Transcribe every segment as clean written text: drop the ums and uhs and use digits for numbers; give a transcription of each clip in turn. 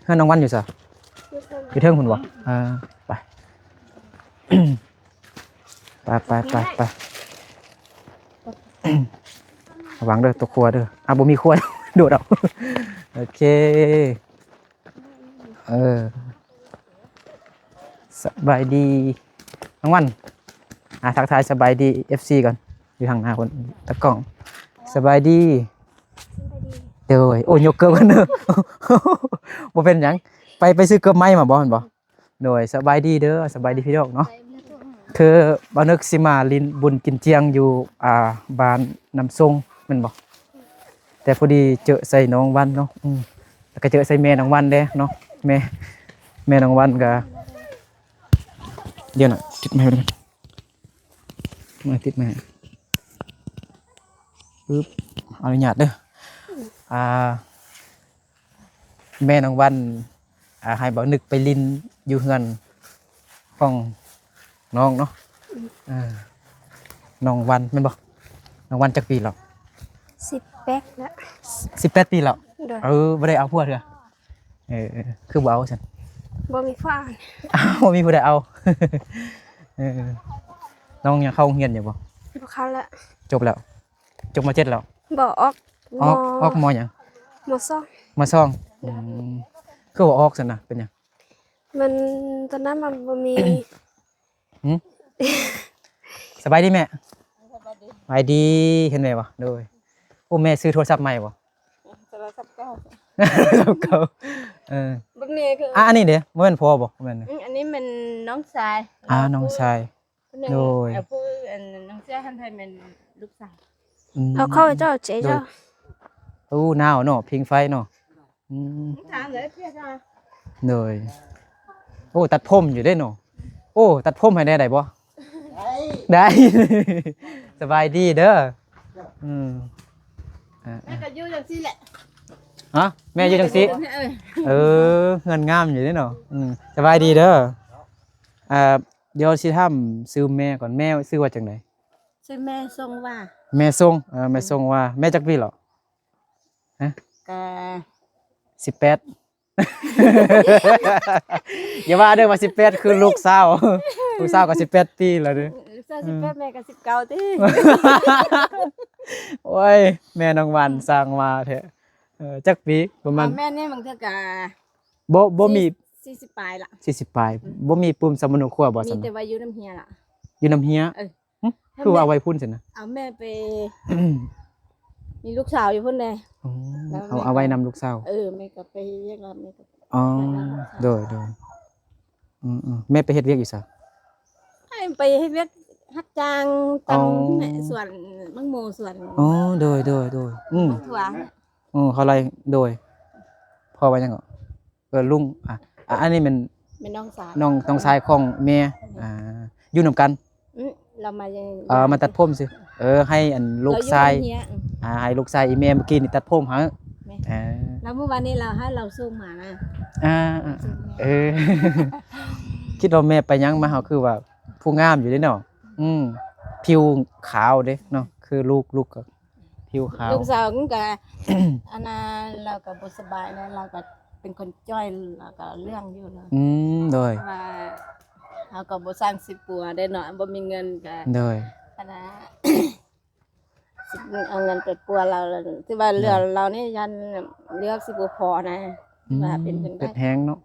เฮือนน้องวันอยู่ซะอยู่เทิงพุ่นบ่ไป ไประวังเด้อตกครัวเด้อบ่มีครัว โดดเอาโอเคสบายดีน้องวันทักทายสบายดี FC ก่อนอยู่ทางหน้าคนตะกล้องสบายดีเด้อโอ้ยกเกือบกันเด้อ บ่เป็นหยังไปซื้อเกือบไม้มาบ่หั่นบ่โดยสบายดีเด้อสบายดีพี่น้องเนาะคือบ่นึกสิมาลินบุญกินเจียงอยู่บ้านน้ำทรงแม่นบ่แต่พอดีเจอใส่น้องวันเนาะแล้วก็เจอใส่แม่น้องวันเด้เนาะแม่น้องวันก็เดี๋ยวน่ะติดไม้เลยมาติดไม้ปึ๊บอนุญาตเด้อแม่น้องวันให้บ่นึกไปลินอยู่เฮือนของน้องเนาะน้องวันแม่นบ่น้องวันจักปีแล้ว18แล้ว18ปีแล้วบ่ได้เอาผัวเด้อคือบ่เอาซั่นบ่มีฟ้าบ่มีผู้ใดเอาน้องยังเข้าโรงเรียนอยู่บ่เข้าแล้วจบแล้วจบม.7แล้วบ่ออกม.หยังม.2มคือบ่ออกซั่นน่ะเป็นหยังมันตอนนั้นมันบ่มีสบายดีแม่สบายดีเห็นไหมบ่โดยโอ้แม่ซื้อโทรศัพท์ใหม่บ่โทรศัพท์เก่าบักนี้คืออันนี้เด้บ่แม่นพ่อบ่แม่นอันนี้มันน้องชายน้องชายโดยผู้น้องชายท่านไทยเป็นลูกชายเอาเข้าเจ้าเจ๊เจ้าหนาวเนาะพิงไฟเนาะถามเลยเพี่จ้าโดยโอ้ตัดผมอยู่ได้เนาะโอ้ตัดผมให้ได้บ่ได้ สบายดีเด้อแม่ก็อยู่จังซี่แหละแม่อยู่จังซี่เงินงามอยู่ได้เนาะสบายดีเด้อเดี๋ยวสิถามชื่อแม่ก่อนแม่ชื่อว่าจังได๋ชื่อแม่ทรงว่าแม่ทรงแม่ทรงว่าแม่จักปีเหรอก็18 อย่าว่าเด้อว่า18คือลูกสาวก็18ปีแล้วเด้อลูกสาว18แม่ก็19ติโอ้ยแม่น้องวันสร้างมาแท้จักปีประมาณแม่นี่บางเทื่อก็บ่มี40ปลายล่ะ40ปลายบ่มีปุ่มสมนุครัวบ่ซั่นมีแต่ว่าอยู่น้ำเฮียล่ะอยู่น้ำเฮียคือว่าเอาไว้พุ่นซั่นนะเอาแม่ไปมีลูกสาวอยู่พุ่นแน่เอาไว้นำลูกสาวแม่ก็ไปเรียกรับแม่ก็โดยแม่ไปเฮ็ดเวียกอยู่ซะไปเฮ็ดเวียกรับจ้างตำแม่ส่วนมังโมส่วนโดยถั่วเขาไล่โดยพ่อว่าจังก็ลุงอันนี้มันน้องสาวน้องชายของแม่อยู่นำกันเรามามาตัดผมสิให้อันลูกชายให้ลูกชายอีแม่เมื่อกี้นี่ตัดผมฮะแล้วเมื่อวานนี้เราส่งมานะคิดว่าแม่ไปยังมาเฮาคือว่าผู้งามอยู่เด้เนาะผิวขาวเด้เนาะคือลูกก็ผิวขาวลูกสาวก็อันน่ะเราก็บ่สบายนะเราก็เป็นคนจ้อยแล้วก็เรื่องอยู่นะโดยว่าเฮาก็บ่สร้างสิปัวได้เนาะบ่มีเงินก็โดยอันน่ะเอาเงินไปปัวเราที่ว่าเรือเรานี่ยันเลือกสิบ่พอนะว่าเป็นจังได๋เป็ดแห้งเนาะ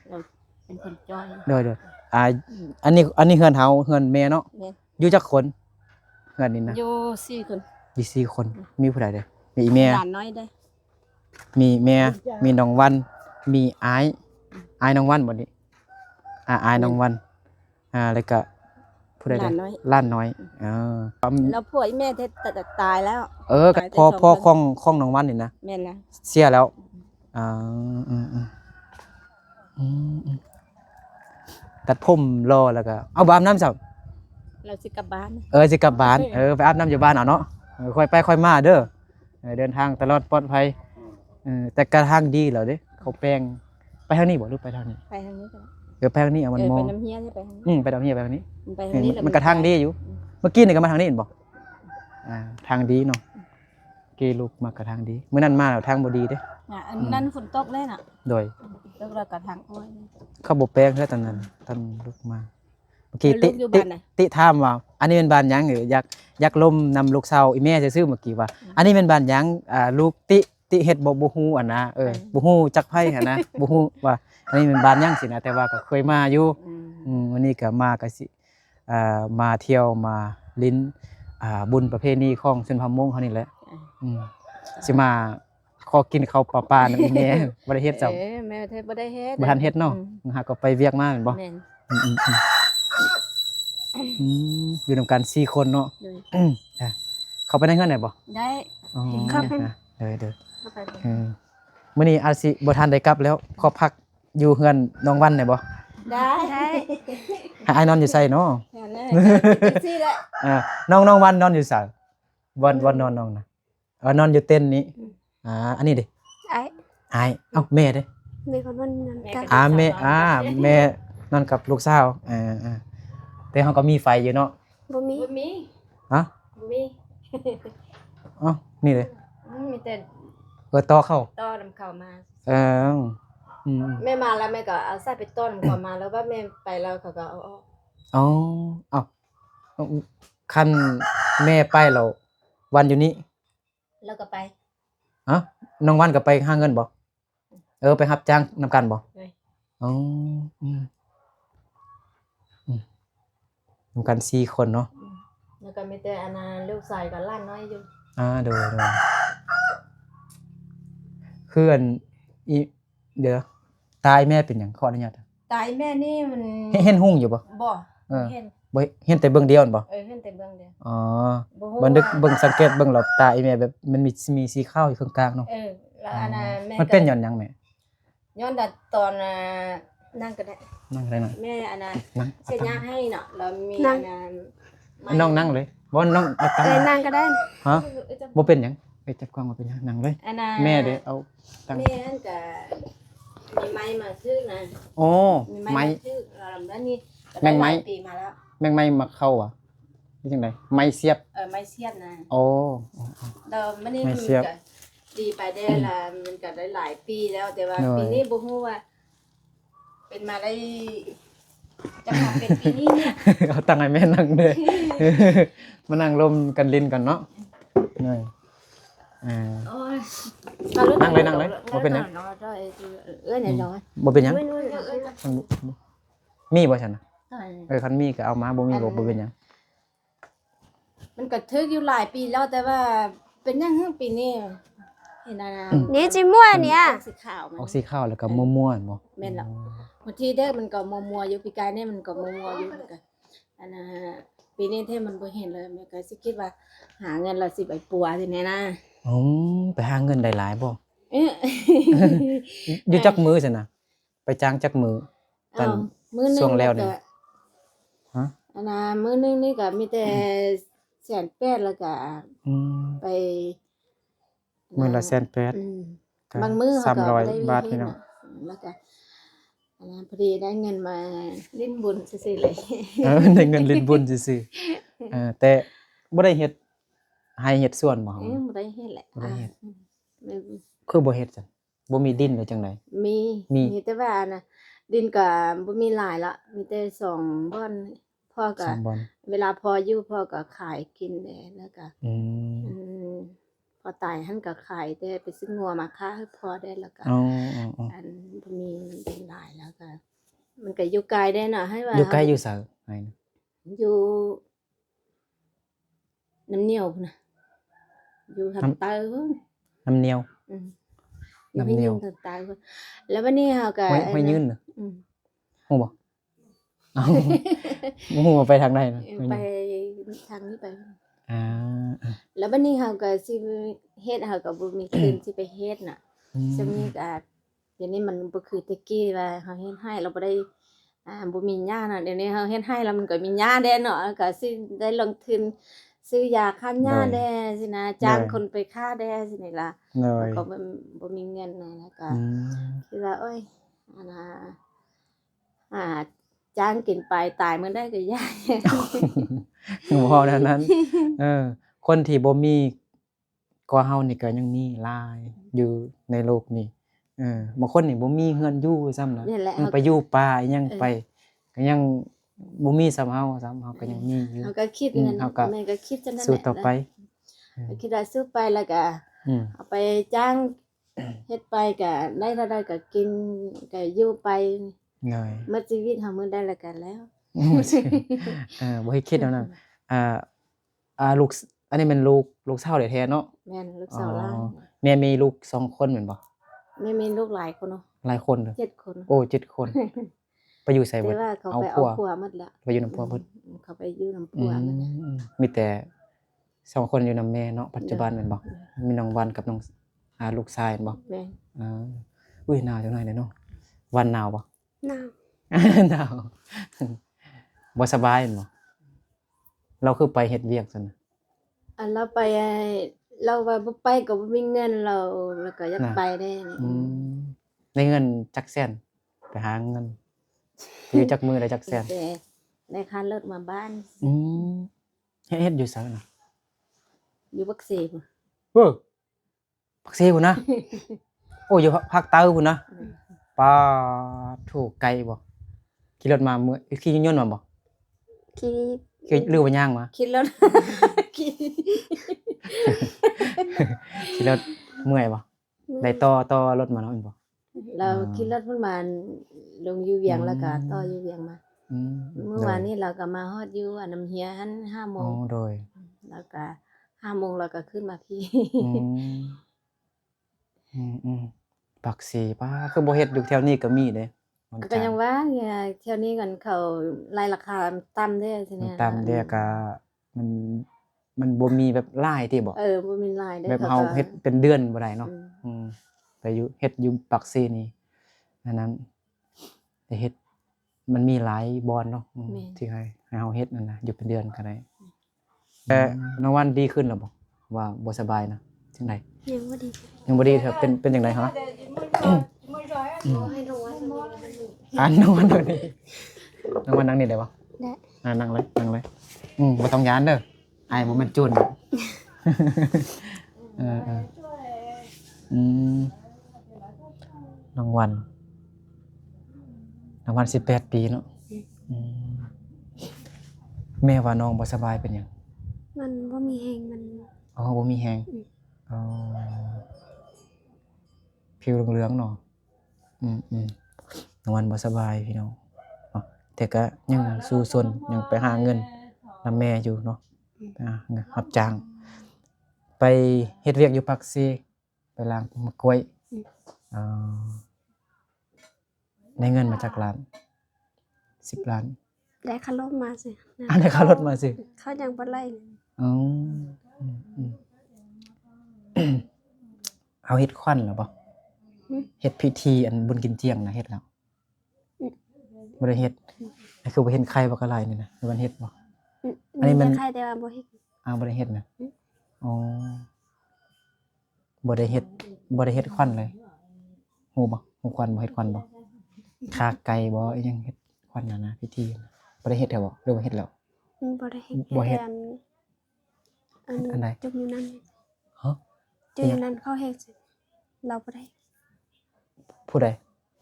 เราเป็นคนจ้อยโดยอันนี้เฮือนเฮาเฮือนแม่เนาะอยู่จักคนเฮือนนี่นะอยู่4คนอยู่4คนมีผู้ใดเด้มีอีแม่หลานน้อยเด้มีแม่มีน้องวันมีอ้ายน้องวันบ่นี่อ้ายน้องวันแล้วก็ผู้ใดเด้ล้านน้อยแล้วผัวอีแม่ตายแล้วพ่อของน้องวันนี่นะแม่นแล้วเสียแล้วตัดผมรอแล้วก็เอาอาบน้ำซะเราสิกลับบ้านสิกลับบ้านไปอาบน้ำอยู่บ้านเอาเนาะค่อยไปค่อยมาเด้อเดินทางตลอดปลอดภัยแต่กระทางดีแล้วเด้เขาแปลงไปทางนี้บ่หรือไปทางนี้ไปทางนี้ก็ไปทางนี้เอามันมองไปน้ำเฮียใช่ไปทางนี้ไปน้ำเฮียไปทางนี้มันกระทางดีอยู่เมื่อกี้นี่ก็มาทางนี้เห็นบ่ทางดีเนาะ เกลูกมากระทางดีมื้อนั้นมาแล้วทางบ่ดีเด้ อันนั้นฝนตกเลยน่ะ โดย ตกแล้วก็ทางโอ้ย เขาบ่แปลงเด้อตอนนั้นตอนลูกมาเมื่อกี้ แล้วลูกอยู่บ้านไหน ติถามว่าอันนี้เป็นบ้านหยังอยากลมนำลูกสาวอีแม่ซื่อๆเมื่อกี้ว่า อันนี้เป็นบ้านหยังลูกติเฮ็ดบ่ฮู้อ่ะนะบ่ฮู้จักไผหั่นนะบ่ฮู้ว่าอันนี้เป็นบ้านหยังสินะแต่ว่าก็เคยมาอยู่ วันนี้ก็มาก็สิมาเที่ยวมาลิ้นบุญประเพณีของชนเผ่ามงเขานี่แหละสิมาขอกินข้าวปลาๆนั่นอีแม่บ่ได้เฮ็ดจ้ะ แม่เทบ่ได้เฮ็ด บ่ทันเฮ็ดเนาะหาก็ไปเวียกมาแม่นบ่ แม่น อยู่นำกัน4คนเนาะ เลย เขาไปในเฮือนได้บ่ ได้ อ๋อ ครับ เด้อ เข้าไป มื้อนี้อาจสิบ่ทันได้กลับแล้วขอพักอยู่เฮือนน้องวันได้บ่ ได้ได้ ให้อ้ายนอนอยู่ไสเนาะ แค่นั้นสิแหละ น้องวันนอนอยู่ไสวันนอนน้องนะนอนอยู่เต็นท์นี้อันนี้ดิ ไอ้ อ้ายเอ้าแม่เด้ มีคนวันนั้นกัน แม่นอนกับลูกสาวแต่เฮาก็มีไฟอยู่เนาะ บ่มี บ่มี ฮะ บ่มี เอ้านี่เลย มีแต่ ต่อเข้า ต้อนำเข้ามา เอออืม แม่มาแล้วแม่ก็เอาใส่ไปต้อนเข้ามาแล้วว่าแม่ไปแล้วเขาก็เอาออก อ๋อเอ้าคันแม่ไปแล้ววันอยู่นี่ แล้วก็ไป น้องวันก็ไปหาเงินบ่ไปรับจ้างนำกันบ่ เลย อ๋อนำกัน4คนเนาะ แล้วก็มีแต่อันน่ะลูกชายกับหลานน้อยอยู่ โดยคืออันอีเดี๋ยวตายแม่เป็นหยังขออนุญาต ตายแม่นี่มัน เห็นหุ่งอยู่บ่ บ่ เออ เห็น บ่เห็นแต่เบิ่งเดียวนั่นบ่ เห็นแต่เบื้องเดียว อ๋อ บ่ฮู้ บันทึก ว่า เบิ่งสังเกตเบิ่งรอบตาอีแม่แบบมันมีสีขาวอยู่ข้างกลางเนาะ แล้วอันน่ะแม่ มันเป็นหย่อนหยังแม่ ย้อนแต่ตอนนั่งก็ได้ นั่งได้หน่อย แม่อันน่ะ นั่ง เสียยาให้เนาะแล้วมีอันน่ะ น้องนั่งเลยบ่น้องเอาตั้ง เอ้ยนั่งก็ได้ ฮะบ่เป็นหยังไปจับกล้องบ่เป็นหยังนั่งเลย อันน่ะ แม่เด้เอาตั้ง แม่อันก็มีไม้มาซื้อนะ โอ้ มี ไม้ มาซื้อแล้วนี่ก็ แม่ ได้ งไม้ หลายปีมาแล้ว แม่งไม้มาเข้าอ่ะเป็นจังไดไม้เสียบ ไม้เสียบนะ โอ้ แล้วมันนี่ ไม้ มัน เสียบ ก็ดีไปได้ละมันก็ได้หลายปีแล้วแต่ว่า หน่อย ปีนี้บ่ฮู้ว่า เป็นมาได้จะมาเป็นปีนี้เนี่ย เอาตั้งให้แม่นั่งเด้อ มานั่งลมกันลิ้นกันเนาะหน่อย โอ้ย นั่งเลยบ่เป็นหยัง เนี่ยน้อย บ่เป็นหยัง ไม่นู่นน่ะ มีบ่ซั่นน่ะ เอ้ย คันมีก็เอามาบ่มีบ่เป็นหยัง มันก็ทึกอยู่หลายปีแล้วแต่ว่าเป็นยังฮึปีนี้เห็นอะไร นี่จิมั่วเนี่ย สีขาวมัน ออกสีขาวแล้วก็ม่วนๆบ่ แม่นแล้วบางทีเด็กมันก็มัวๆอยู่ปีกายเนี่ยมันก็มัวๆอยู่เหมือนกันอันน่ะปีนี้เท่มันบ่เห็นเลยแม่ก็สิคิดว่า หาเงินเราสิไปปัวสิแน่นะ อืไปหาเงินได้หลายบ่ เอ๊ะ อยู่จักมือซั่นน่ะไปจ้างจักมือ ตอน มื้อนึง ช่วงแล้วนี่ ก็ ฮะ อันน่ะมื้อนึงนี่ก็มีแต่180,000แล้วก็ อืม ไป มื้อละ180,000 อืม ก็ บางมื้อเขาก็ 300 ได้ บาท เฮ็ พี่ ด น้อง น่ะแล้วก็อันนั้นพอดีได้เงินมาลิ้นบุญซื่อๆเลย ได้เงินลิ้นบุญซื่อๆแต่บ่ได้เฮ็ดให้เฮ็ดสวนบ่ เอ๊ะบ่ได้เฮ็ดแหละ บ่ได้เฮ็ด ไม่ คือบ่เฮ็ดซั่นบ่มีดินหรือจังได๋ มี มี แต่ว่านะดินก็บ่มีหลายละมีแต่2บ่อนพ่อก็ สองบอน เวลาพออยู่พ่อก็ขายกินแหละแล้วก็ อืม อืมพอตายหันก็ขายได้ไปซื้องัวมาค้าให้พอได้แล้วก็ อ๋อ อันบ่มีดินหลายแล้วก็มันก็อยู่ไกลได้น่ะให้ว่า อยู่ใกล้อยู่ไสไห้นะ อยู่น้ำเหนียวพุ่นน่ะอยู่ทางใต้พุ่น น้ำเหนียว อืม น้ำเหนียว ทางใต้พุ่นแล้ววันนี้เฮาก็ ห้วยยืนน่ะ อืม ฮู้บ่เอ้าบ่ฮู้ว่าไปทางใดนะห้วย ไป ยืน ทางนี้ไป อ่า แล้วบัดนี้เฮาก็สิเฮ็ดเฮาก็บ่มีคืนสิไปเฮ็ดน่ะ อืม ซึ่งนี่ก็เดี๋ยวนี้มันบ่คือแต่กี้ว่าเฮาเฮ็ดให้เราบ่ได้บ่มีหญ้าน่ะเดี๋ยวนี้เฮาเฮ็ดให้แล้วมันก็มีหญ้าแด่เนาะก็สิได้ลงทุนซื้อยาฆ่าหญ้าแด่สินะจ้างคนไปฆ่าแด่สินี่ล่ะ หน่อ แล้ว ย ก็บ่มีเงินนะแล้วก็ อืม คิดว่าโอ้ยอันน่ะจ้างกินไปตายมื้อใดก็ยาก บ่พอเท่านั้น คนที่บ่มี ก็เฮานี่ก็ยังมีหลายอยู่ในโลกนี้บางคนนี่บ่มีเรือนอยู่ซ้ำนะ นี่แหละ ไปอยู่ป่าอิหยังไปก็ยังบ่มีส่ำเฮาเฮาก็ยังมีอยู่ เฮาก็คิด อืม นั่น เฮาก็ แม่ก็คิดจังนั้น สู้ต่อไป ก็คิดว่าสู้ไปแล้วก็ อืม เอาไปจ้างเฮ็ดไปก็ได้เท่าใดก็กินก็อยู่ไป เหนื่อย หมดชีวิตเฮามื้อได้แล้วกันแล้ว บ่ให้คิดเอานั้นอ่าลูกอันนี้แม่นลูกสาวแท้ๆเนาะ แม่นลูกสาวหลาน แม่มีลูก2คนแม่นบ่ แม่มีลูกหลายคนเนาะ หลายคนเด้อ 7 คน โอ้7 คน ไปอยู่ไส แต่ เบิด ว่าเขา เอา ไป ผั เอา ว ผัวหมดละ ไปอยู่นำผัวเพิ่น เขาไปอยู่นำ อื ผัวหมดละ มมีแต่2คนอยู่นำแม่เนาะปัจจุบันแม่นบ่มีน้องวันกับน้องลูกชายแม่นบ่ แม่น อ่าอุ้ยหนาวจังหน่อยเด้อเนาะวันหนาวบ่ หนาว หนาวบ่สบายแม่นบ่เราคือไปเฮ็ดเวียกซั่นน่ะ อันเราไปเราว่าบ่ไปก็บ่มีเงินเราแล้วก็อยาก น่ะ ไปได้นี่ ได้เงินจักแสนไปหาเงินไปอยู่จักมื้อได้จักแสน แต่ได้ค่ารถมาบ้าน อืมเฮ็ดอยู่ไสน่ะ อยู่บักเสพ ปักเซพุ่นนะ โอ้อยู่ภาคใต้พุ่นนะปาโถไกลบ่ขี่รถมามื้อขี่ยนต์มาบ่ ที่ ขี่หรือว่าย่างมา คิดแล้ว คิด ขี่รถเมื่อยบ่ได้ต่อรถมาเนาะแม่นบ่ เราคิดรถประมาณลงอยู่เวียงแล้วก็ต่ออยู่เวียงมา อืม เมื่อวานนี้เราก็มาฮอดอยู่อันน้ำเฮียหัน5โม อ๋อง โดย แล้วก็5โมงเราก็ขึ้นมาพี่ อืมปักเซป้าคือบ่เฮ็ดอยู่แถวนี้ก็มีเด้มัน ก็ยังว่าเนี่ยเที่ยวนี้กันเขารายราคาต่ำเด้อซี่ มัน เนี่ย ตามเด้ก็มันบ่มีแบบรายติบ่ บ่มีรายได้อ แบบ เขา เฮา ก็ เฮ็ดเป็นเดือนบ่ได้เนาะ อืม อืมไปอยู่เฮ็ดอยู่ปักเซนี่อันนั้นแต่เฮ็ดมันมีหลายบอนเนาะที่ให้เฮาเฮ็ดนั่นน่ะอยู่เป็นเดือนก็ได้แต่น้องวันดีขึ้นแล้วบ่ว่าบ่สบายนะจังได ยังบ่ดี ยังบ่ดีเถอะเป็นจังไดฮะ ให้น้องว่า น้องวันเดี๋ยวนี้น้องวันนั่งนี่ได้บ่ ได้ นั่งเลยบ่ต้องย้านเด้ออายบ่แม่นจุน เอออืมน้องวัน18 ปีเนาะอืมแม่ว่าน้องบ่สบายเป็นหยัง มันบ่มีแฮงมัน อ๋อบ่มีแฮงอ๋อผิวเหลืองๆเนาะน้องวันบ่สบายพี่น้องเนาะแต่ก็ยังสู้ซนยังไปหาเงินนำแม่อยู่เนาะไปหาเงินรับจ้าง ไปเฮ็ดเวียกอยู่ปักเซไปล้างมะกล้วยอ๋อได้เงินมาจากร้าน10 ล้าน ได้ค่ารถมาสินะ อันนี้ค่ารถมาสิ เขายังบ่ไล่ อ๋ออืมเอาเฮ็ดควันแล้วบ่เฮ็ดพิธีอันบุญกินเที่ยงนะเฮ็ดแล้วบ่ได้เฮ็ดนี่คือบ่เห็นใครบ่กะหลายนี่นะคือมันเฮ็ดบ่ อันนี้มัน ใครแต่ว่าบ่เฮ็ด บ่ได้เฮ็ดนะอ๋อบ่ได้เฮ็ดควันเลยฮู้บ่ฮู้ควันบ่เฮ็ดควันบ่ฆ่าไก่บ่อีหยังเฮ็ดควันน่ะนะพิธีน่ะบ่ได้เฮ็ดแล้วบ่หรือว่าเฮ็ดแล้ว บ่ได้เฮ็ด บ่เฮ็ด แต่อันใด จุดอยู่นั่น ฮะ จุดอยู่นั่นเขาเฮ็ดสิเราบ่ได้ ผู้ใด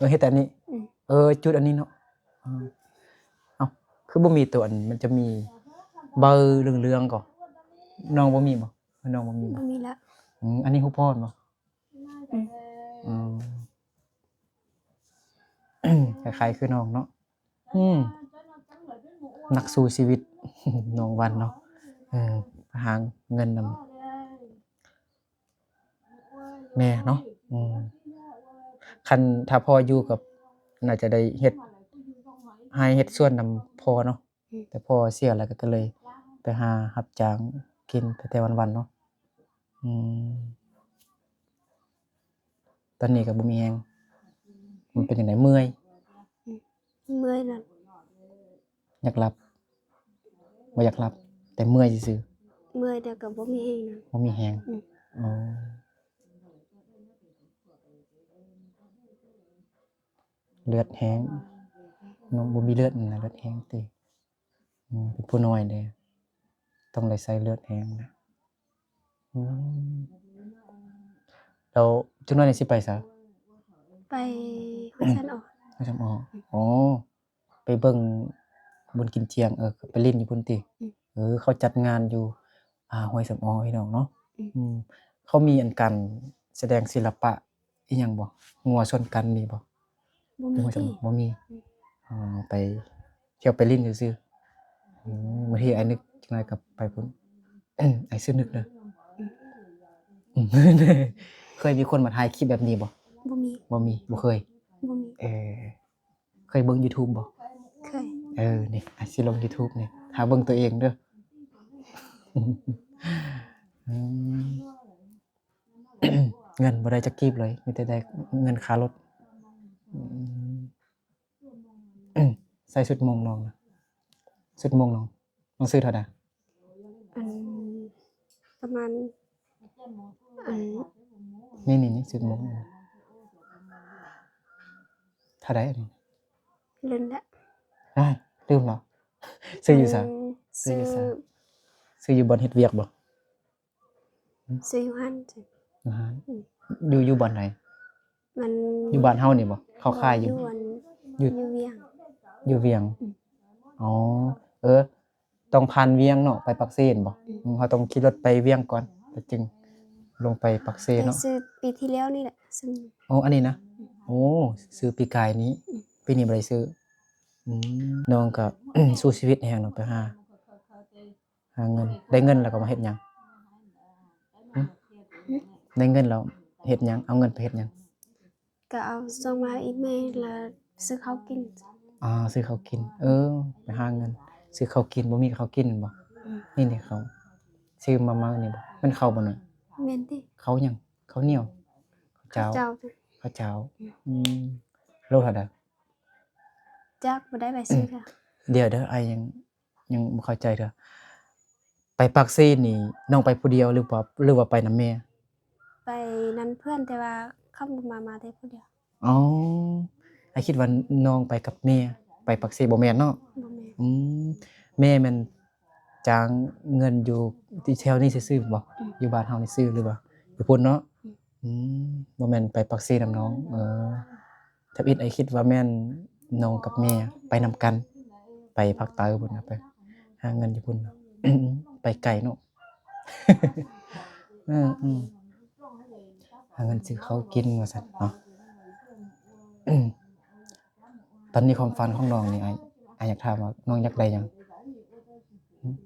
เฮ็ดแต่อันนี้ อืม จุดอันนี้เนาะเอ้าคือบ่มีตัวอันมันจะมีเบอร์เหลืองๆก่อน้องบ่มีบ่น้องบ่มีบ่ บ่มีแล้ว อันนี้ฮู้พรบ่อืม คล้ายๆคือน้องเนาะนักสู้ชีวิต น้องวันเนาะหาเงินนำแม่เนาะคันถ้าพ่ออยู่กับน่าจะได้เฮ็ดให้เฮ็ดสวนนำพ่อเนาะแต่พ่อเสียแล้วก็เลยไปหารับจ้างกินไปแต่วันๆเนาะตอนนี้ก็บ่มีแรงมันเป็นจังไดเมื่อย เมื่อยนั่น อยากหลับบ่อยากหลับ แต่เมื่อยซื่อ เมื่อยแต่ก็บ่มีแฮงนั่น ๆบ่มีแรง อ๋อเลือดแห้งน้องบ่มีเลือดนั่นน่ะเลือดแห้งติเป็นผู้น้อยเด้ต้องได้ใส่เลือดแห้งนะ แล้วจักหน่อยนี่สิไปไส ไปห้วยสันออก เขาจำอ๋อไปเบิ่งบุญกินเจียงไปเล่นอยู่พุ่นติเขาจัดงานอยู่ห้วยสำออพี่น้องเนาะเขามีอันกันแสดงศิลปะอีหยังบ่งัวชนกันมีบ่ บ่มี ห้วย ที่ สำออบ่มีไปเที่ยวไปเล่นซื่อๆบางทีไอ้นึกจังไดก็ไปพุ่น ไอ้ซื้อนึกเด้อเคยมีคนมาถ่ายคลิปแบบนี้บ่ บ่มี บ่เคย บ่มี เคยเบิ่ง YouTube บ่ เคย นี่อาจสิลง YouTube นี่หาเบิ่งตัวเองเด้อ อืม เงินบ่ได้จักกีบเลยมีแต่ได้เงินค่ารถใส่ชุดมงน้องนะชุดมงน้องซื้อเท่าใด อันประมาณอัน นี่ชุดมงเท่าใดอันนี้ เล่นละ ได้ลืมแล้วซื้ออยู่ไส ซื้อ ซื้ออยู่บ่อนเฮ็ดเวียกบ่ ซื้ออยู่หั่นจ้ะ อาหารอยู่บ่อนไหน มัน อยู่บ้านเฮานี่บ่เข้าค่ายอยู่ อยู่เวียง อยู่เวียง อ๋อ ต้องผ่านเวียงเนาะไปปักเซนบ่เราต้องขี่รถไปเวียงก่อนแล้วจึงลงไปปักเซ แต่ เนาะ ซื้อปีที่แล้วนี่แหละซึ่ง อันนี้นะซื้อปีกายนี้ปีนี้บ่ได้ซื้อน้องก็ สู้ชีวิตแฮงเนาะไปหาเงินได้เงินแล้วก็มาเฮ็ดหยังได้เงินแล้วเฮ็ดหยังเอาเงินไปเฮ็ดหยัง ก็เอาส่งมาอีเมลแล้วซื้อข้าวกิน ซื้อข้าวกินไปหาเงินซื้อข้าวกินบ่มีข้าวกินบ่นี่เขาซื้อมานี่บ่มันข้าวบ่น่ะ แม่นติ ข้าวหยังข้าวเหนียวข้าวเจ้า เจ้า ข้าวเจ้าโลเท่าใด จักบ่ได้ไปซื้อค่ะ เดี๋ยวเด้อยังบ่เข้าใจเด้อไปปักเซนี่น้องไปผู้เดียวหรือว่าไปนำแม่ ไปนั้นเพื่อนแต่ว่าเข้ามาแต่ผู้เดียว ไอ้คิดว่าน้องไปกับแม่ไปปักเซบ่แม่นเนาะ บ่แม่น แม่มันจ้างเงินอยู่ที่แถวนี้ซื่อๆบ่อยู่บ้านเฮานี่ซื่อหรือว่าอยู่พุ่นเนาะบ่แม่นไปปักเซนำน้องถ้าอิดไอ้คิดว่าแม่นน้องกับแม่ไปนำกันไปภาคใต้พุ่นน่ะไปหาเงินอยู่พุ่น ไปไกลเนาะ หาเงินซื้อข้าวกินว่าซั่นเนาะ ตอนนี้ความฝันของน้องนี่อ้ายอยากถามว่าน้องอยากได้หยัง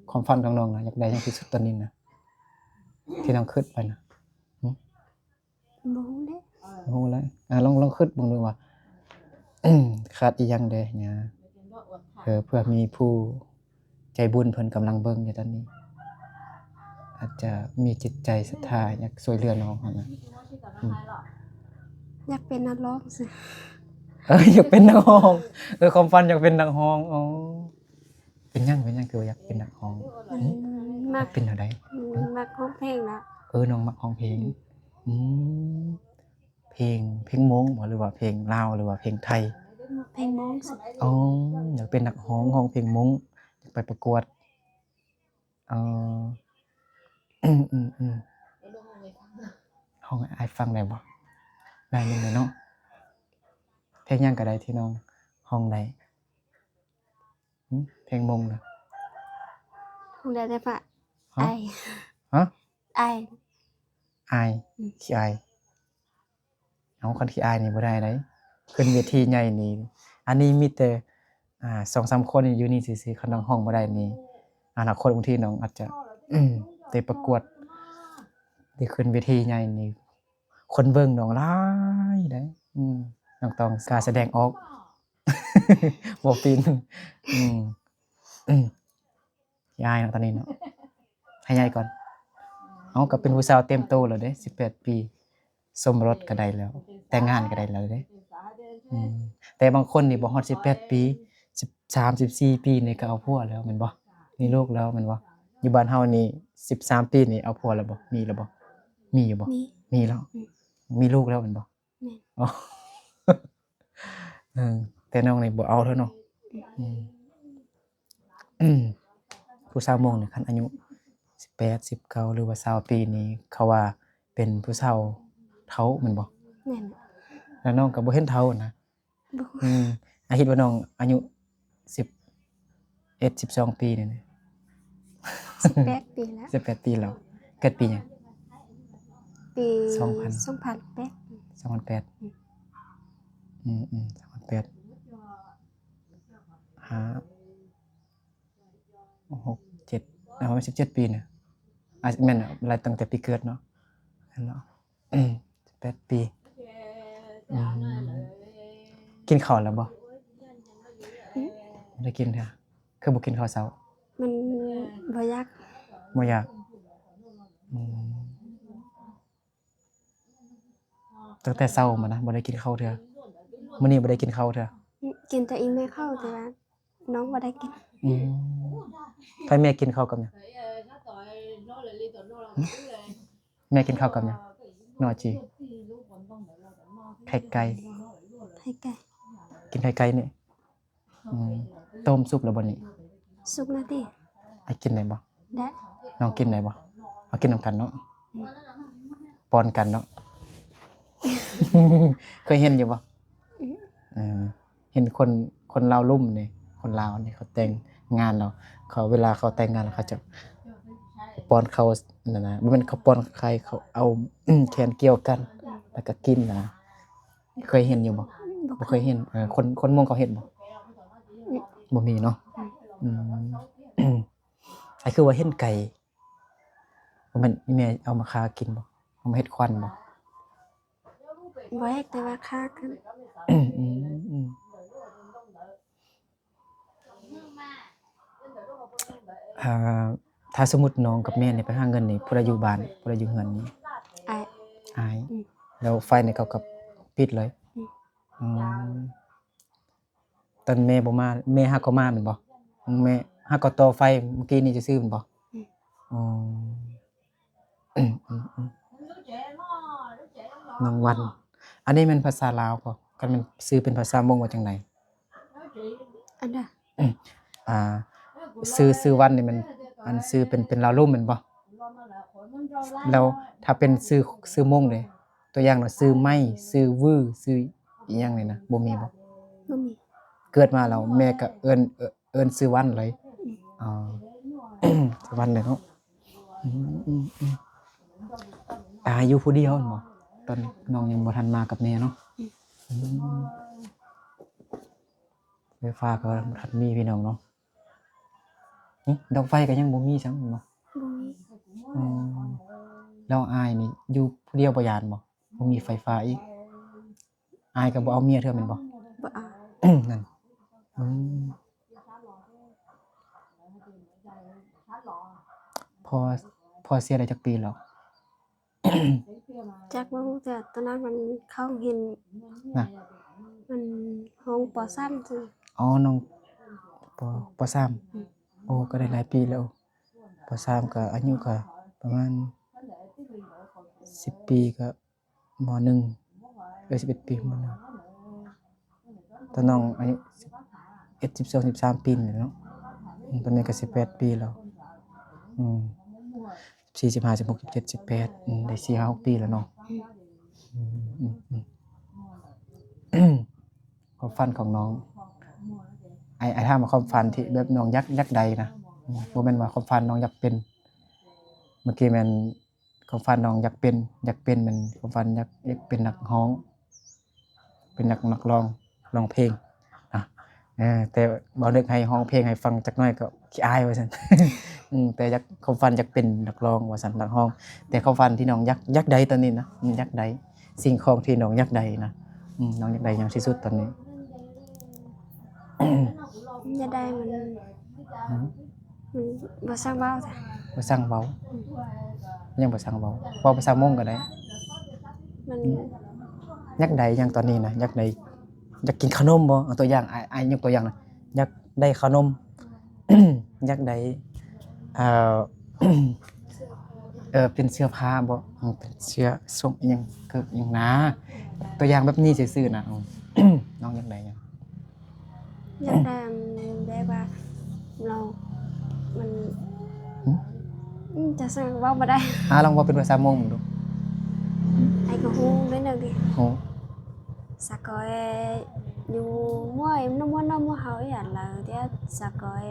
ความฝันของน้องน่ะอยากได้หยังที่สุดตอนนี้นะที่น้องคิดไปนะ บ่ฮู้เด้ โอ้แล้วลองคิดเบิ่งดูว่า ขาดอีหยังเด้หยังเพื่อมีผู้ใจบุญเพิ่นกำลังเบิ่งอยู่ตอนนี้ อาจจะมีจิตใจศรัทธาอยากช่วยเหลือน้องหั่นน่ะ อยากเป็นนักร้องซิ อยากเป็นนักร้องความฝันอยากเป็นนักร้องเป็นหยังคือว่าอยากเป็นนักร้อง มัก เป็นแนวใด มักร้องเพลงนะ น้องมักร้องเพลงเพลงม้งบ่หรือว่าเพลงลาวหรือว่าเพลงไทย เพลงม้งสิ อยากเป็นนักร้องเพลงม้งอยากไปประกวดร้องให้อ้ายฟังได้บ่ได้นิดหน่อยเนาะเพลงหยังก็ได้ที่น้องร้องได้เพลงม้งน่ะ ฮู้ได้แต่ว่า ฮะ ไอ ฮะ ไอ อายขี้อายคันขี้อายนี่บ่ได้เด้ขึ้นเวทีใหญ่นี่อันนี้มีแต่2-3 คนอยู่นี่ซื่อๆคันน้องร้องบ่ได้นี่อนาคตบางทีน้องอาจจะได้ประกวดได้ขึ้นเวทีใหญ่นี่คนเบิ่งน้องหลายเด้น้องต้องกล้าแสดงออก บ่เป็นขี้อายเนาะตอนนี้เนาะให้ใหญ่ก่อนก็เป็นผู้สาวเต็มโตแล้วเด้18 ปีสมรสก็ได้แล้วแต่งงานก็ได้แล้วเด้แต่บางคนนี่บ่ฮอด18 ปี13 14 ปีนี่ก็เอาผัวแล้วแม่นบ่มีลูกแล้วแม่นบ่อยู่บ้านเฮานี่13 ปีนี่เอาผัวแล้วบ่มีแล้วบ่มีอยู่บ่ มี มีแล้วมีลูกแล้วแม่นบ่ แม่น อ๋อ แต่น้องนี่บ่เอาเด้อเนาะผู้สาวมงนี่คันอายุ18 19หรือว่า20ปีนี่เขาว่าเป็นผู้สาว ฒ่าแม่นบ่ แม่น แล้วน้องก็บ่เห็นเฒ่านะ บ่ อาคิดว่าน้องอายุ11 12ปีนี่นะ 18 ปีแล้ว 18 ปีแล้วเกิดปีหยัง ปี 2000 2008 20082008 5 6 7ประมาณ17 ปีน่ะอาจแม่นอะไรตั้งแต่ปีเกิดเนาะนั่นเนาะ18 ปีกินข้าวแล้วบ่ได้กินเด้อคือบ่กินข้าวเช้า มันบ่อยาก บ่อยากตั้งแต่เช้ามานะบ่ได้กินข้าวเทื่อมื้อนี้บ่ได้กินข้าวเทื่อ กินแต่อีเมลเข้าแต่ว่าน้องบ่ได้กิน ถ้าแม่กินข้าวกับหยังแม่กินข้าวกับหยังหน่อจีไข่ไก่ ให้ไก่ กินไข่ไก่นี่ต้มซุปแล้วบ่นี่ สุกนาที ให้กินได้บ่ ได้ น้องกินได้บ่เอากินนำกันเนาะป้อนกันเนาะ เคยเห็นอยู่บ่เห็นคนลาวลุ่มนี่คนลาวนี่เขาแต่งงานแล้วเขาเวลาเขาแต่งงานแล้วเขาจะป้อนเขานั่นน่ะบ่แม่นเขาป้อนใครเขาเอา แขนเกี่ยวกันแล้วก็กินนะเคยเห็นอยู่บ่บ่เคยเห็นคนมงเขาเฮ็ดบ่บ่มีเนาะไอ้คือว่าเห็นไก่บ่แม่นแม่เอามาฆ่ากินบ่เอามาเฮ็ดควันบ่ บ่อยากแต่ว่าค่ากัน ถ้าสมมุติน้องกับแม่นี่ไปหาเงินนี่ผู้ใดอยู่บ้านผู้ใดอยู่เฮือนนี่ อาย อายแล้วไฟนี่เขาก็ปิดเลยตอนแม่บ่มาแม่ฮักก็มาแม่นบ่แม่ฮักก็ต่อไฟเมื่อกี้นี่ซื่อๆแม่นบ่อ๋อน้องวัน อันนี้แม่นภาษาลาวบ่คันแม่นชื่อเป็นภาษามงว่าจังได๋ อันน่ะ ชื่อวันนี่มันอันชื่อเป็นลาวลุ่มแม่นบ่แล้วถ้าเป็นชื่อมงเด้ตัวอย่างน่ะชื่อไม้ชื่อวื้อชื่ออีหยังนี่นะบ่มีบ่ บ่มี เกิดมาแล้วแม่ก็เอิ้นชื่อวันเลยอ๋อ ชื่อวันเลยเนาะอยู่ผู้เดียวแม่นบ่ตอนน้องยังบ่ทันมากับแม่เนาะไฟฟ้าก็บ่ทันมีพี่น้องเนาะดอกไฟก็ยังบ่มีซั้งบ่ บ่มี แล้วอายนี่อยู่ผู้เดียวบ่ย้านบ่มีไฟฟ้าอีกอายก็บ่เอาเมียเทื่อแม่นบ่ บ่เอา นั่นพอเสียได้จักปีแล้ว จากบ่ฮู้แต่ตอนนั้นมันเข้าเรียน น่ะ มันห้องป .3 ซื่อ อ๋อน้องป.3 โอ้ก็ได้หลายปีแล้วป.3 ก็อายุก็ประมาณ10 ปีก็ม.1 11 ปีม.1ตอนน้องอายุ11 12 13 ปีนี่เนาะตอนนี้ก็18 ปีแล้ว14 15 16 17 18ได้4 5 6 ปีแล้วเนาะความฝันของน้องไอ้ถามว่าความฝันที่แบบน้องอยากใดนะบ่แม่นว่าความฝันน้องอยากเป็นเมื่อกี้แม่นความฝันน้องอยากเป็นแม่นความฝันอยากเป็นนักร้องเป็นนักร้องเพลงนะแต่บ่นึกให้ร้องเพลงให้ฟังจักหน่อยก็ขี้อายว่าซั่น แต่อยากความฝันอยากเป็นนักร้องว่าซั่นนักร้องแต่ความฝันที่น้องอยากใดตอนนี้นะอยากใดสิ่งของที่น้องอยากใดนะน้องอยากได้หยังที่สุดตอนนี้ จะได้มันบ่ซักเว้าจ้ะ บ่สั่งเว้ายังบ่สั่งเว้าเว้าภาษามงก็ได้ มัน อยากได้หยังตอนนี้นะอยากได้อยากกินขนมบ่เอาตัวอย่างอ้ายยกตัวอย่างนะอยากได้ขนม อยากได้เอ่อ เป็นเสื้อผ้าบ่เป็นเสื้อส่งอิหยังเกิบอิหยังนะตัวอย่างแบบนี้ซื่อๆนะ น้องอยากได้หยัง อยากได้แบบว่าเรามันจะซักเว้าบ่ได้ ลองเว้าเป็นภาษามงดู ai có hung đến đâu đi โอ้ sa coi dù mua em nó mua hỏi là thế sa coi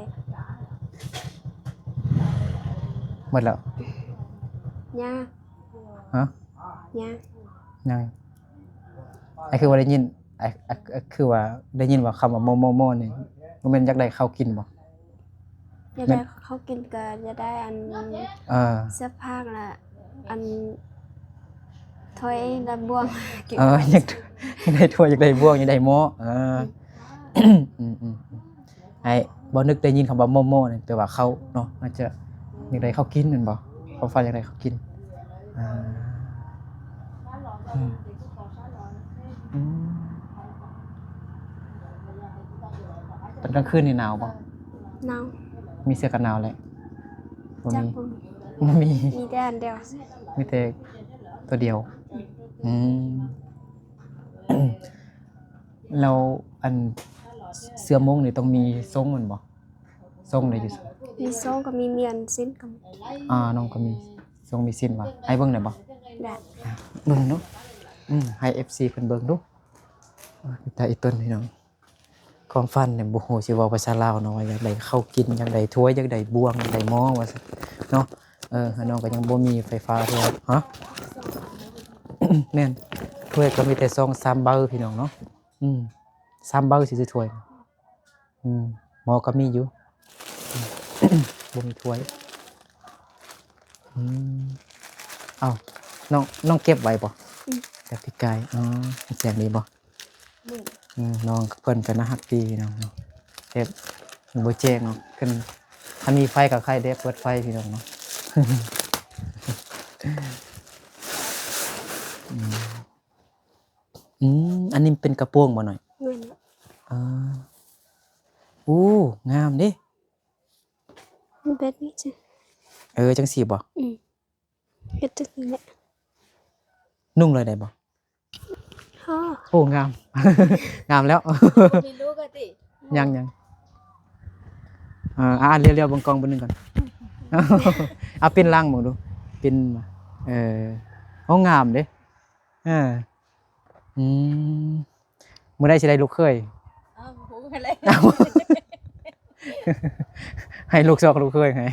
หมดแล้ว nha ฮะ nha ยังไอ้คือว่าได้ยินไอ้คือว่าได้ยินว่าคำว่าโมนี่บ่แม่นอยากได้ข้าวกินบ่ giờ đây không kinh cờ giờ đây anh เออ sắp phát là anh thôi là buông เอออยากได้ถ้วยอยากได้บ่วงอยากได้หม้อไอ้บ่นึกได้ยินคำว่าโมนี่แปลว่าข้าวเนาะอาจจะอยากได้ข้าวกินแม่นบ่เขาฟ้าอยากได้ข้าวกินอ่าอืมอืมตอนกลางคืนนี่หนาวบ่ nào มีเสื้อกันหนาวแหละบ่ chắc มี buông บ่มี đi ra anh đeo มีแต่ตัวเดียว อืม เราอันเสื้อมงนี่ต้องมีทรงมันบ่ทรงได้อยู่ đi số có mi miền xin cầm น้องก็มีทรงมีสิ้นว่ะให้เบิ่งได้บ่ đã เบิ่งเนาะให้ FC เพิ่นเบิ่งดูแต่อีต้นพี่น้องความฝันเนี่ยบ่ฮู้สิเว้าภาษาลาวเนาะว่าอยากได้ข้าวกินอยากได้ถ้วยอยากได้บ่วงอยากได้หม้อว่าซั่นเนาะน้องก็ยังบ่มีไฟฟ้าถ้วยฮะ แม่นถ้วยก็มีแต่2-3เบอร์พี่น้องเนาะ3เบอร์สิซื้อถ้วยหม้อก็มีอยู่ บ่มีถ้วยอ้าวน้องเก็บไว้บ่จากพี่กายเสียงดีบ่น้องเพิ่นก็น่ารักดีพี่น้องเนาะเฮ็ดบ่แจ้งเนาะเพิ่นถ้ามีไฟก็ใครได้เปิดไฟพี่น้องเนาะ อันนี้เป็นกระโปรงบ่หน่อย nguyên งามเด้ biết biết chứ จังซี่บ่ biết tức mẹ นุ่งเลยได้บ่ ho โอ้งาม งามแล้ว มีลูกก็ติ ยังเรียวๆเบิ่งกล้องเบิ่งนึงก่อน เอาปิ้นล่างมองดูปิ้นมาโอ้งามเด้มื้อใดสิได้ลูกเคย อ้าวหูอะไร ให้ลูกซอกลูกเคยให้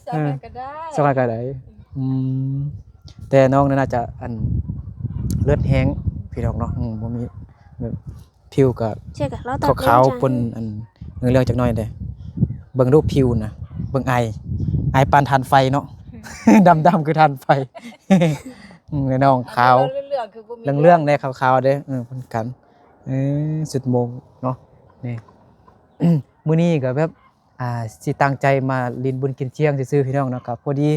สอนก็ได้ ซอกก็ได้แต่น้องน่าจะอันเลือดแห้งพี่น้องเนาะบ่มีแบบผิวก็ chưa cả nó ขาวๆปนอันเรื่องจักหน่อยเด้เบิ่งรูปผิวนะเบิ่งไอปานทานไฟเนาะ ดำๆคือทานไฟ น้องขาว เรื่องคือบ่มี เรื่องๆได้ขาวๆเด้เพิ่นกันสุดโมงเนาะนี่ มื้อนี้ก็แบบสิตั้งใจมาลินบุญกินเที่ยงซื่อๆพี่น้องเนาะครับพอดี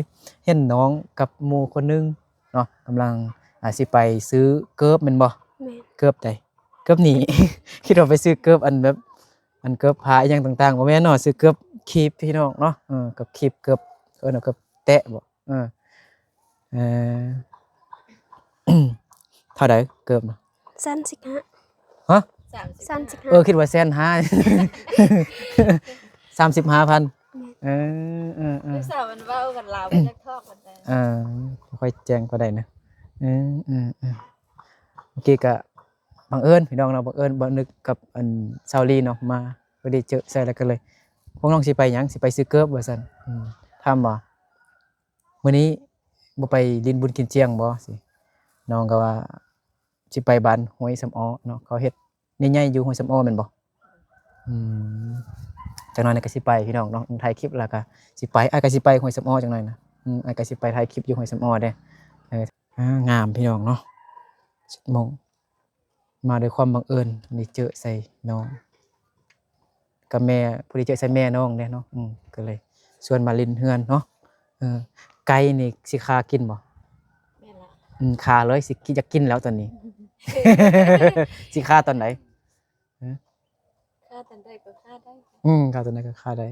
เห็นน้องกับหมู่คนนึงเนาะกำลังสิไปซื้อเกิบแม่นบ่ mẹ เกิบใดเกิบหนี คิดว่าไปซื้อเกิบอันแบบอันเกิบผ้าอหยังต่างๆบ่แม่นเนาะซื้อเกิบคีบพี่น้องเนาะกับคีบเกิบเนาะเกิบแตะบ่เท่าใดเกิบน่ะ săn xích hả ฮะ 30 săn xích hả คิดว่า150,000 35,000ลูกสาวมันเว้ากันลาวไปจักทอกมันได้ ค่อยแจ้งก็ได้นะเมื่อกี้ก็บังเอิญพี่น้องเราบังเอิญบ่นึกกับอันซาวลีเนาะมาพอดีเจอใส่แล้วกันเลยพวกน้องสิไปหยังสิไปซื้อเกิบว่าซั่นถามว่ามื้อนี้บ่ไปลินบุญกินเจียงบ่สิน้องก็ว่าสิไปบ้านห้วยสำอ้อเนาะเขาเฮ็ดใหญ่ๆอยู่ห้วยสำอ้อแม่นบ่จักหน่อยนี่ก็สิไปพี่น้องเนาะถ่ายคลิปแล้วก็สิไปอ้ายก็สิไปห้วยสำอ้อจักหน่อยนะอ้ายก็สิไปถ่ายคลิปอยู่ห้วยสำอ้อเด้งามพี่น้องเนาะ10 โมงมาด้วยความบังเอิญนี่เจอใส่น้องกับแม่พอดีเจอใส่แม่น้องเด้เนาะก็เลยชวนมาลินเฮือนเนาะไก่นี่สิคากินบ่ แม่นล่ะ คาเลยสิจะกินแล้วตอนนี้ สิคาตอนไหน ค่าตันได้ก็ค่าได้ คาตอนไหนก็คาได้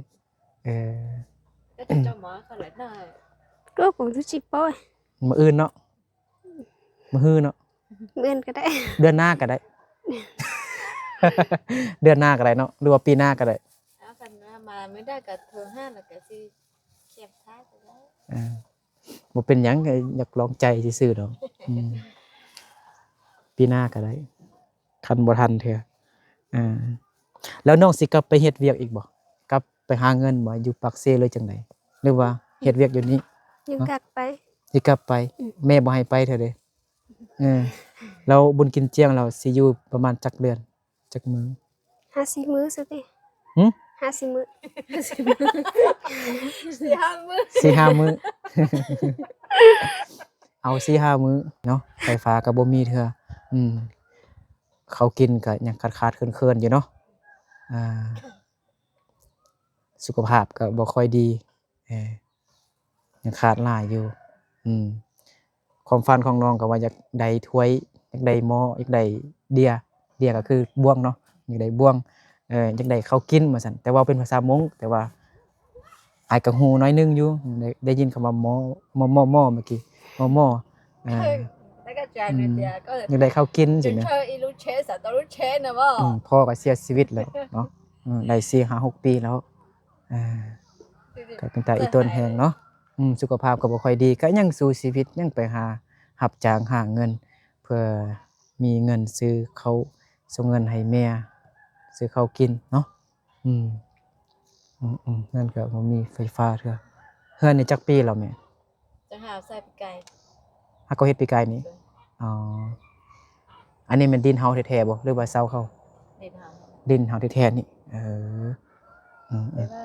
ก็จะเจ้าหมอเขาแหละน่ะ rốt cũng thứ chip bôi มื้ออื่นเนาะมื้อฮื้อเนาะ bên cái đấy เดือนหน้าก็ได้ เดือนหน้าก็ได้เนาะหรือว่าปีหน้าก็ได้ เอากันมาไม่ได้ก็โทรหาแล้วก็สิเก็บท้ายก็ได้ บ่เป็นหยังก็อยากลองใจซื่อๆดอก ปีหน้าก็ได้คันบ่ทันเถอะอ่าแล้วน้องสิกลับไปเฮ็ดเวียกอีกบ่กลับไปหาเงินบ่อยู่ปากเซเลยจังไดหรือว่าเฮ็ดเวียกอยู่นี่ ยังกักไป สิกลับไปแม่บ่ให้ไปเถอะเด้เออแล้วบุญกินเจียงเราสิอยู่ประมาณจักเดือนจักมื้อ 50 มื้อสิติ หึ 50 มื้อ 4-5 มื้อ เอา4-5 มื้อเนาะไฟฟ้าก็บ่มีเทื่อเขาวกินก็ยังขาดๆเคินๆอยู่เนาะอ่าสุขภาพก็บ่ค่อยดียังขาดหลายอยู่ความฝันของน้องก็ว่าอยากได้ถ้วยอยากได้หม้ออยากได้เดียก็คือบ่วงเนาะอยากได้บ่วงอยากได้ข้าวกินว่าซั่นแต่ว่าเป็นภาษามงแต่ว่าอายก็ฮู้น้อยนึงอยู่ได้ยินคำว่าหม้อเมื่อกี้หม้อ내가 좋아하는 데야. อยากได้ข้าวกินสินะ 저 이루 채사 너를 채나 봐. พ่อก็เสียชีวิตแล้วเนาะได้4-5-6 ปีแล้วก็เป็นตาอีต้นแหงเนาะสุขภาพก็บ่ค่อยดีก็ยังสู้ชีวิตยังไปหารับจ้างหาเงิน เพื่อมีเงินซื้อข้าวส่งเงินให้แม่ซื้อข้าวกินเนาะนั่นก็บ่มีไฟฟ้าเทื่อเฮือนนี่จักปีแล้วแม่ จะหาใส่ไปไกล หาก็เฮ็ดปีกายนี้อ๋ออันนี้มันดินเฮาแท้ๆบ่หรือว่าเซาเขา เด็ดหา ดินเฮาแท้ๆนี่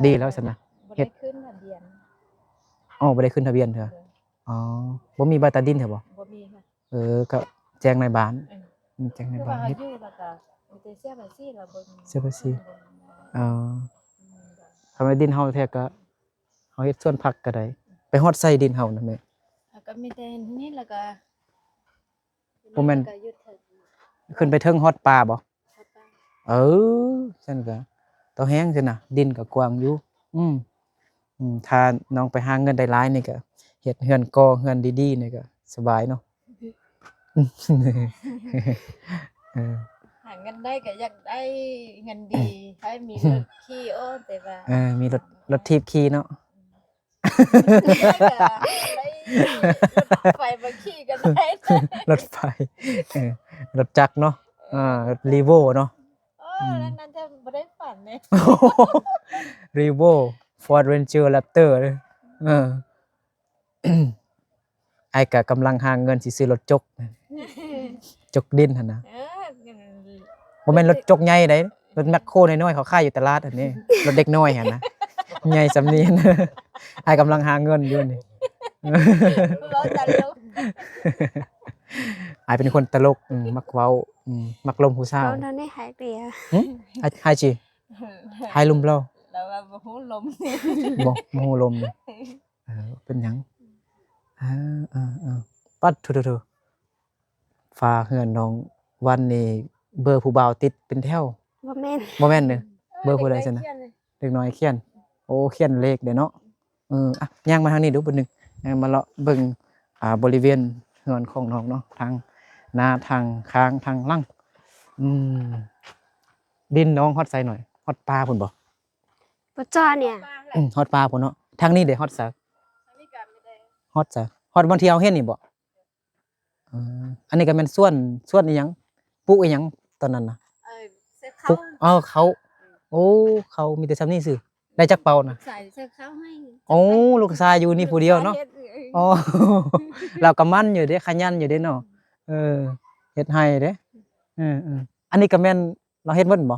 ดีแล้วซั่นนะ บ่ได้ขึ้นทะเบียน อ๋อบ่ได้ขึ้นทะเบียนเถอะอ๋อบ่มีใบตาดินเถอะบ่ บ่มีค่ะ ก็แจ้งในบ้านแจ้งใน คือ บ้า ว่าน เฮา เฮ็ด อยู่แล้วก็มีแต่เสียภาษีแล้วบ่มี เสียภาษีอ๋อทำให้ดินเฮาแท้ก็เฮาเฮ็ดสวนผักก็ได้ไปฮอดไสดินเฮานะแม่ แล้วก็มีแต่นี่แล้วก็ บ่แม่น ก็หยุดเถอะ ขึ้นไปเทิงฮอดป่าบ่ ครับป้า ซั่นก็ต่อแฮงซั่นน่ะดินก็กว้างอยู่ถ้าน้องไปหาเงินได้หลายนี่ก็เฮ็ดเรือนกอเรือนดีๆนี่ก็สบายเนาะ หาเงินได้ก็อยากได้เงินดีให้มีรถขี่แต่ว่า มีรถถีบขี่เนาะ ได้ไฟมาขี่กันได้ รถไฟรถจักรเนาะรถรีโวเนาะ นั่นจะบ่ได้ฝันเนี่ย รีโว Ford Ranger Raptor เลยไอ้ก็กำลังหาเงินสิซื้อรถจกจกดินหั่นนะบ่แม่นรถจกใหญ่ไดรถแมคโครน้อยๆเขาขายอยู่ตลาดอันนี้รถเด็กน้อยหั่นนะใหญ่สำนี้ไอ้กำลังหาเงินอยู่นี่ ไอ้เป็นคนตลกมักเว้ามักลมผู้สาว เรานั้นได้หายเปีย ไฮจิไฮลมเปล่า แล้วว่าบ่ฮู้ลม บ่ฮู้ลมเป็นหยังปัดทุๆฟ้าเฮือนน้องวันนี้เบอร์ผู้บ่าวติดเป็นแถว บ่แม่น บ่แม่นเด้อเบอร์ผู้ใดซั่นน่ะเด็กน้อยเขียนโอ้เขียนเลขเด้เนาะย่างมาทางนี้ดูเบิ่งนึงมาเลาะเบิ่งบริเวณเฮือนของน้องเนาะทางหน้าทางข้างทางหลังดินน้องฮอดไสหน่อยฮอดปลาพุ่นบ่ บ่จ้อเนี่ย ฮอดปลาพุ่นเนาะทางนี้เด้ฮอดซะฮอดซะฮอดบ่ที่เฮาเฮ็ดนี่บ่อันนี้ก็แม่นส่วนอีหยังปลูกอีหยังตอนนั้นน่ะ เสื้อ ปลู เขา กเขาโอ้เขามีแต่ซำนี้ซื่อได้จักเป่าน่ะ ใส่เสื้อเขาให้ โอ้ลูกชายอยู่นี่ผู้เดียวเนาะอ๋อ เราก็มั่นอยู่เด้ขยันอยู่เด้เนาะเฮ็ดให้เด้อันนี้ก็แม่นเราเฮ็ดหมดบ่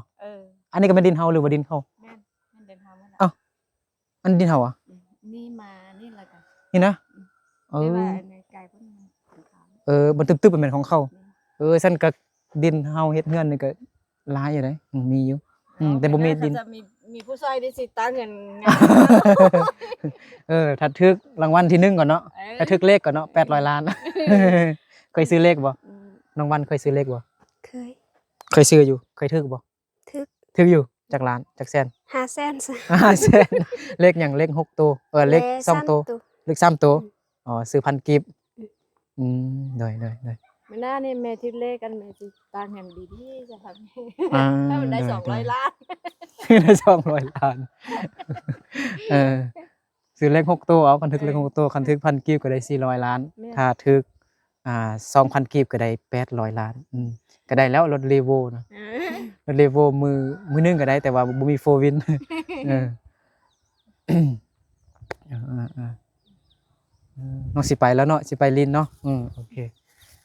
อันนี้ก็แม่นดินเฮาหรือว่าดินเขา แม่นเดินทางมาแล้ว อันดินเฮาอ่ะ นี่มานี่แหละกัน นี่นะไม่ว่าในไก่เพิ่นของเขา มันตึบๆเป็นของเขาซั่นก็ดินเฮาเฮ็ดเฮือนนี่ก็หลายอยู่เด้มีอยู่แต่บ่มีดิน จะมีผู้ชายได้สิตาเงินงาน ถ้าถึกรางวัลที่1ก่อนเนาะถ้าถึกเลขก่อนเนาะ800 ล้าน เคยซื้อเลขบ่น้องวันเคยซื้อเลขบ่ เคยซื้ออยู่เคยถึกบ่ ถึกอยู่จักล้านจักแสน 500,000 ซะ แสนเลขหยังเลข6ตัวเลข2ตัวเลข3ตัวซื้อพันกีบได้มันน่านี่แม่ทิพย์เลขกันแม่สิตาเงินดีๆจะทำถ้ามันได้200 ล้าน ได้200 ล้านซื้อเลข6ตัวเอาคันถึกเลข6ตัวคันถึกพันกีบก็ได้400 ล้านถ้าถึก 2,000กีบก็ได้800ล้านก็ได้แล้วรถ Levo นะรถ Levo มือหนึงก็ได้แต่ว่าบ่มี4 วินเออเออๆน้องสิไปแล้วเนาะสิไปลินเนาะโอเค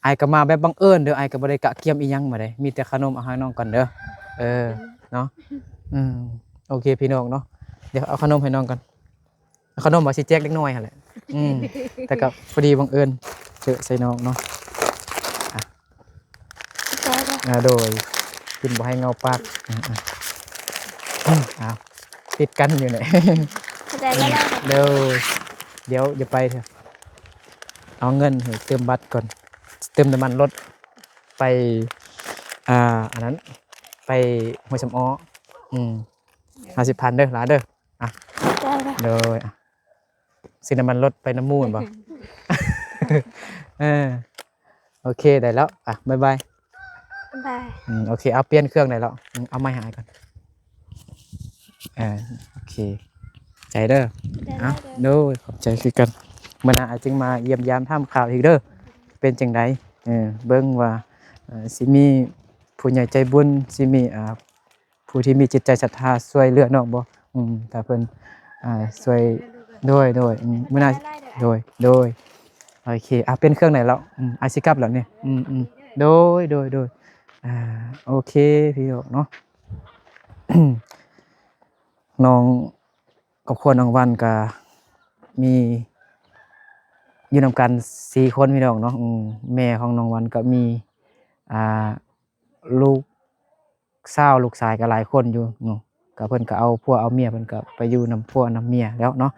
อ้ายก็มาแบบบังเอิญเด้ออ้ายก็บ่ได้กะเกียมอีหยังมาได้มีแต่ขนมเอาให้น้องก่อนเด้อเนาะโอเคพี่น้องเนาะเดี๋ยวเอาขนมให้น้องก่อนเอาขนมว่าสิแจกเล็กน้อยหั่นแหละแต่ก็พอดีบังเอิญเจอใส่น้องเนาะโดยกินบ่ให้เงาปากติดกันอยู่เนี่ย เข้าใจแล้ว เดี๋ยวอย่าไปเถอะเอาเงินให้เติมบัตรก่อนเติมน้ำมันรถไปอันนั้นไปห้วยสำอ้อ50,000เด้อหลาเด้อเด้อซื้อน้ำมันรถไปน้ำมูนบ่ โอเคได้แล้วบ๊ายบาย บาย โอเคเอาเปลี่ยนเครื่องได้แล้วเอาไม้หายก่อนโอเคใจเด้อโดยขอบใจคือกันมื้อหน้าอาจจึงมาเยี่ยมยามทำข่าวอีกเด้อเป็นจังไดเบิ่งว่าสิมีผู้ใหญ่ใจบุญสิมีผู้ที่มีจิตใจศรัทธาช่วยเหลือน้องบ่ถ้าเพิ่นช่วยโดยมื้อหน้าโดยโอเคเป็นเครื่องไหนแล้วอาสิกลับแล้วเนี่ยโดยโอเคพี่น้องเนาะ น้องกับครัวน้องวันก็มีอยู่นำกัน4คนพี่น้องเนาะแม่ของน้องวันก็มีลูกสาวลูกชายก็หลายคนอยู่เนาะก็เพิ่นก็เอาผัวเอาเมียเพิ่นก็ไปอยู่นำผัวนำเมียแล้วเนาะ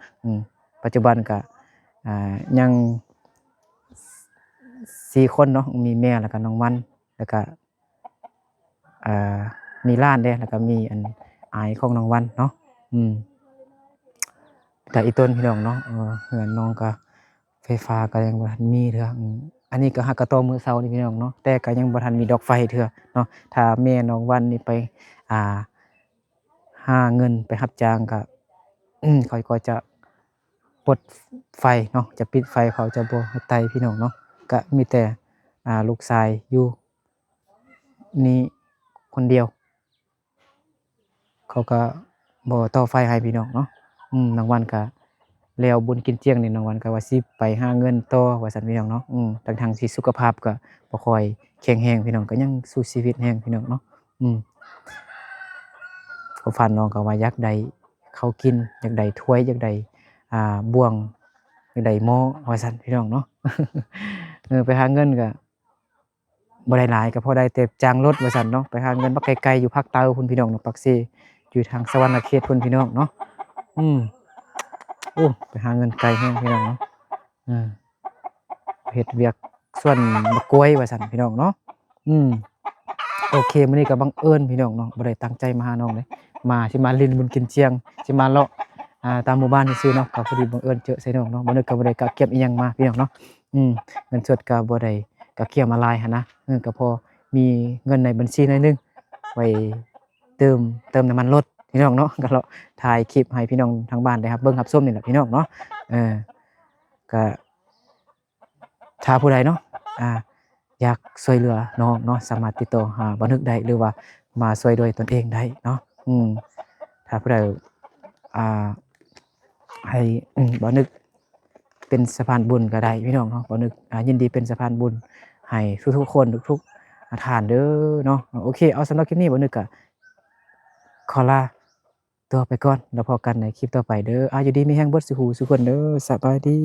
ปัจจุบันก็ยัง4คนเนาะมีแม่แล้วก็น้องวันแล้วก็มีหลานเด้แล้วก็มีอายของน้องวันเนาะแต่อีต้นพี่น้องเนาะเฮือนน้องก็ไฟฟ้าก็ยังบ่ทันมีเทื่ออันนี้ก็ฮักกะตอมื้อเช้านี่พี่น้องเนาะแต่ก็ยังบ่ทันมีดอกไฟเทื่อเนาะถ้าแม่น้องวันนี่ไปหาเงินไปรับจ้างก็เขาก็จะปลดไฟเนาะจะปิดไฟเขาจะบ่ให้ไต่พี่น้องเนาะก็มีแต่ลูกชายอยู่นี่คนเดียวเขาก็บ่ต่อไฟให้พี่น้องเนาะน้องวันก็แล้วบุญกินเจียงนี่น้องวันก็ว่าสิไปหาเงินต่อว่าซั่นพี่น้องเนาะทั้งที่สุขภาพก็บ่ค่อยแข็งแรงพี่น้องก็ยังสู้ชีวิตแรงพี่น้องเนาะความฝันน้องก็ว่าอยากได้ข้าวกินอยากได้ถ้วยอยากได้บ่วงอยากได้หม้อว่าซั่นพี่น้องเนาะ ไปหาเงินก็บ่ได้หลายก็พอได้แต่จ้างรถว่าซั่นเนาะไปหาเงินบักไกลๆอยู่ภาคใต้พุ่นพี่น้องเนาะปักเซอยู่ทางสวรรณเขตพุ่นพี่น้องเนาะไปหาเงินไกลแฮงพี่น้องเนาะเฮ็ดเวียกส่วนบักกล้วยว่าซั่นพี่น้องเนาะโอเคมื้อนี้ก็บังเอิญพี่น้องเนาะบ่ได้ตั้งใจมาหาน้องเลยสิมาลินบุญกินเจียงสิมาเลาะตามหมู่บ้านซื่อๆเนาะก็พอดีบังเอิญเจอใส่น้องเนาะบ่นึกก็บ่ได้กะเก็บอีหยังมาพี่น้องเนาะเงินสดก็บ่ได้กะเกี่ยมาหลายหันนะก็พอมีเงินในบัญชีหน่อยนึงไว้เติมน้ำมันรถพี่น้องเนาะก็ถ่ายคลิปให้พี่น้องทางบ้านได้ครับเบิ่งรับชมนี่แหละพี่น้องเนาะก็ถ้าผู้ใดเนาะอยากช่วยเหลือน้องเนาะสามารถติดต่อหาบ่นึกได้หรือว่ามาช่วยด้วยตนเองได้เนาะถ้าผู้ใดให้บ่นึกเป็นสะพานบุญก็ได้พี่น้องเนาะบ่นึกยินดีเป็นสะพานบุญให้ทุกๆคนทุกๆท่านเด้อเนาะโอเคเอาสำหรับคลิปนี้บ่นึกก็ขอลาตัวไปก่อนแล้วพบกันในคลิปต่อไปเด้ออยู่ดีมีแรงเบิดสุขุสุขคนเด้อสบายดี